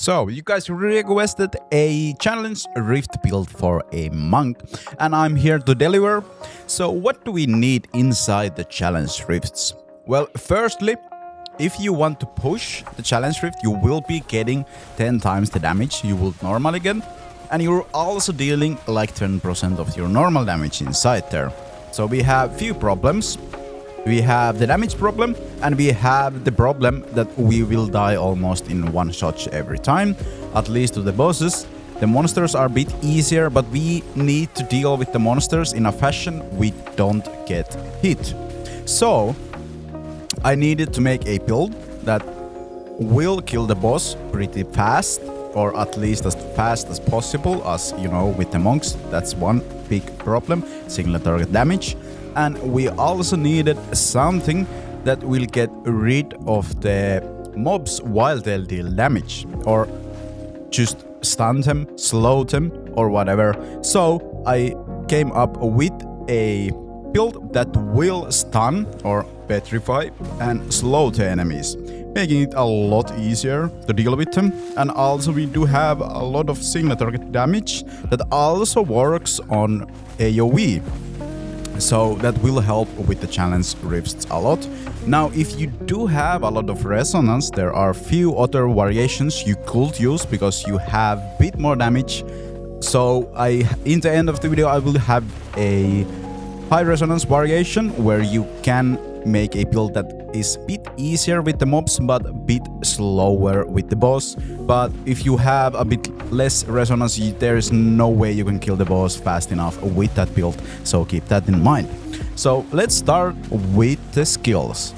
So, you guys requested a challenge rift build for a monk, and I'm here to deliver. So, what do we need inside the challenge rifts? Well, firstly, if you want to push the challenge rift, you will be getting 10 times the damage you would normally get, and you're also dealing like 10% of your normal damage inside there. So, we have few problems. We have the damage problem, and we have the problem that we will die almost in one shot every time, at least to the bosses. The monsters are a bit easier, but we need to deal with the monsters in a fashion we don't get hit. So, I needed to make a build that will kill the boss pretty fast, or at least as fast as possible, as you know, with the monks, that's one big problem, single target damage. And we also needed something that will get rid of the mobs while they'll deal damage, or just stun them, slow them, or whatever. So I came up with a build that will stun or petrify and slow the enemies, making it a lot easier to deal with them. And also we do have a lot of single target damage that also works on AoE. So that will help with the challenge rifts a lot. Now, if you do have a lot of resonance, there are few other variations you could use because you have a bit more damage. So in the end of the video, I will have a high resonance variation where you can make a build that is a bit easier with the mobs but a bit slower with the boss. But if you have a bit less resonance, there is no way you can kill the boss fast enough with that build, so keep that in mind. So let's start with the skills.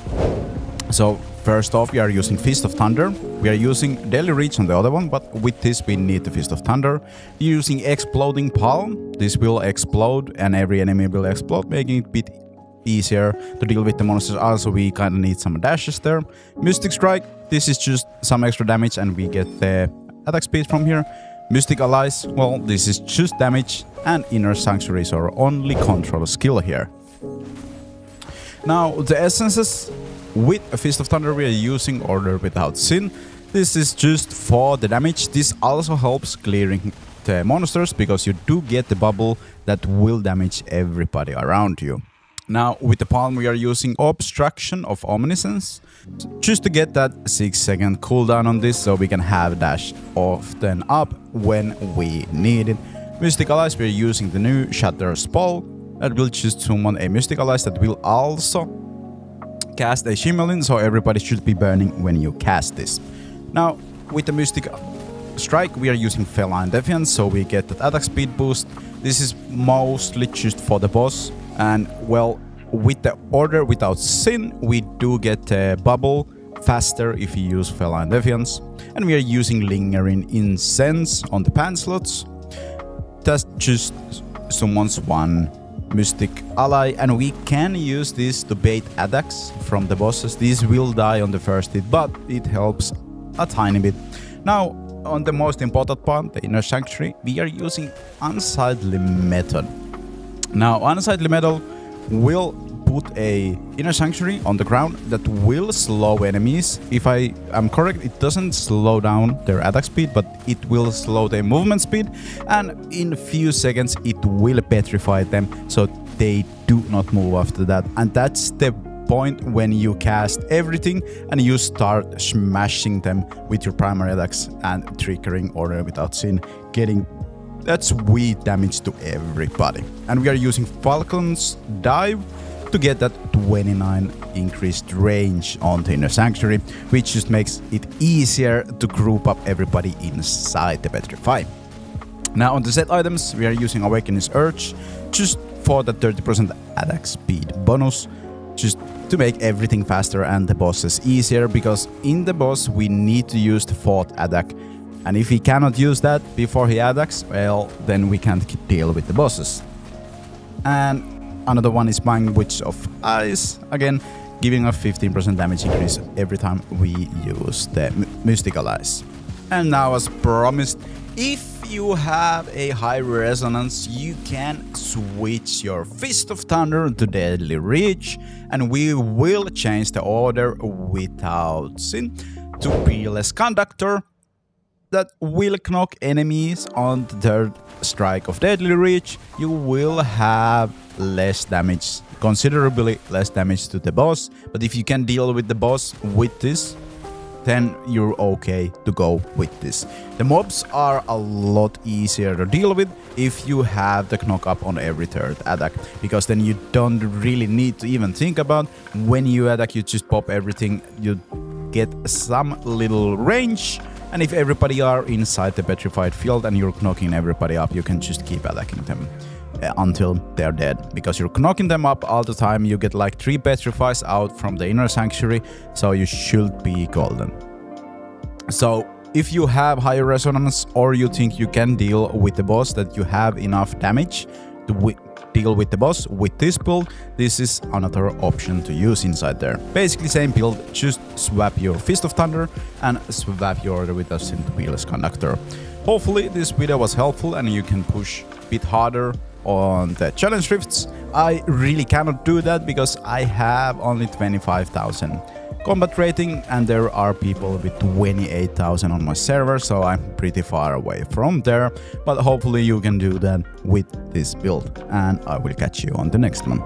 So first off, we are using Fist of Thunder. We are using Daily Reach on the other one, but with this we need the Fist of Thunder. Using Exploding Palm, this will explode and every enemy will explode, making it a bit easier to deal with the monsters. Also, we kind of need some dashes there. Mystic Strike, this is just some extra damage and we get the attack speed from here. Mystic Allies, well, this is just damage, and Inner Sanctuary is our only control skill here. Now, the essences with a Fist of Thunder we are using Order Without Sin. This is just for the damage. This also helps clearing the monsters because you do get the bubble that will damage everybody around you. Now, with the Palm, we are using Obstruction of Omniscience, just to get that 6-second cooldown on this, so we can have dash often up when we need it. Mystic Allies, we are using the new Shatter Spell, that will just summon a Mystic Allies that will also cast a Shimmerlin, so everybody should be burning when you cast this. Now, with the Mystic Strike, we are using Feline Defiance, so we get that attack speed boost. This is mostly just for the boss. And well, with the Order Without Sin, we do get the bubble faster if you use Feline Defiance. And we are using Lingering Incense on the pan slots. That just summons one Mystic Ally, and we can use this to bait attacks from the bosses. These will die on the first hit, but it helps a tiny bit. Now, on the most important part, the Inner Sanctuary, we are using Unsightly Method. Now, Unsightly Metal will put a Inner Sanctuary on the ground that will slow enemies. If I am correct, it doesn't slow down their attack speed, but it will slow their movement speed. And in a few seconds, it will petrify them, so they do not move after that. And that's the point when you cast everything and you start smashing them with your primary attacks and triggering Order Without Sin, getting that sweet damage to everybody. And we are using Falcon's Dive to get that 29 increased range on the Inner Sanctuary, which just makes it easier to group up everybody inside the Petrify. Now on the set items, we are using Awakening's Urge just for the 30% attack speed bonus, just to make everything faster and the bosses easier, because in the boss we need to use the 4th attack. And if he cannot use that before he attacks, well, then we can't deal with the bosses. And another one is Mind Witch of Ice, again, giving a 15% damage increase every time we use the Mystic Allies. And now, as promised, if you have a high resonance, you can switch your Fist of Thunder to Deadly Reach, and we will change the Order Without Sin to Peerless Conductor. that will knock enemies on the third strike of deadly reach, you will have less damage, considerably less damage to the boss. But if you can deal with the boss with this, then you're okay to go with this. The mobs are a lot easier to deal with if you have the knock up on every third attack, because then you don't really need to even think about when you attack, you just pop everything, you get some little range, and if everybody are inside the petrified field and you're knocking everybody up, you can just keep attacking them until they're dead, because you're knocking them up all the time. You get like 3 petrifies out from the inner sanctuary, so you should be golden. So if you have higher resonance, or you think you can deal with the boss, that you have enough damage to deal with the boss with this build, this is another option to use inside there. Basically same build, just swap your Fist of Thunder and swap your Revitascent Wheels Conductor. Hopefully this video was helpful and you can push a bit harder on the challenge rifts. I really cannot do that because I have only 25,000 combat rating and there are people with 28,000 on my server, so I'm pretty far away from there. But hopefully you can do that with this build, and I will catch you on the next one.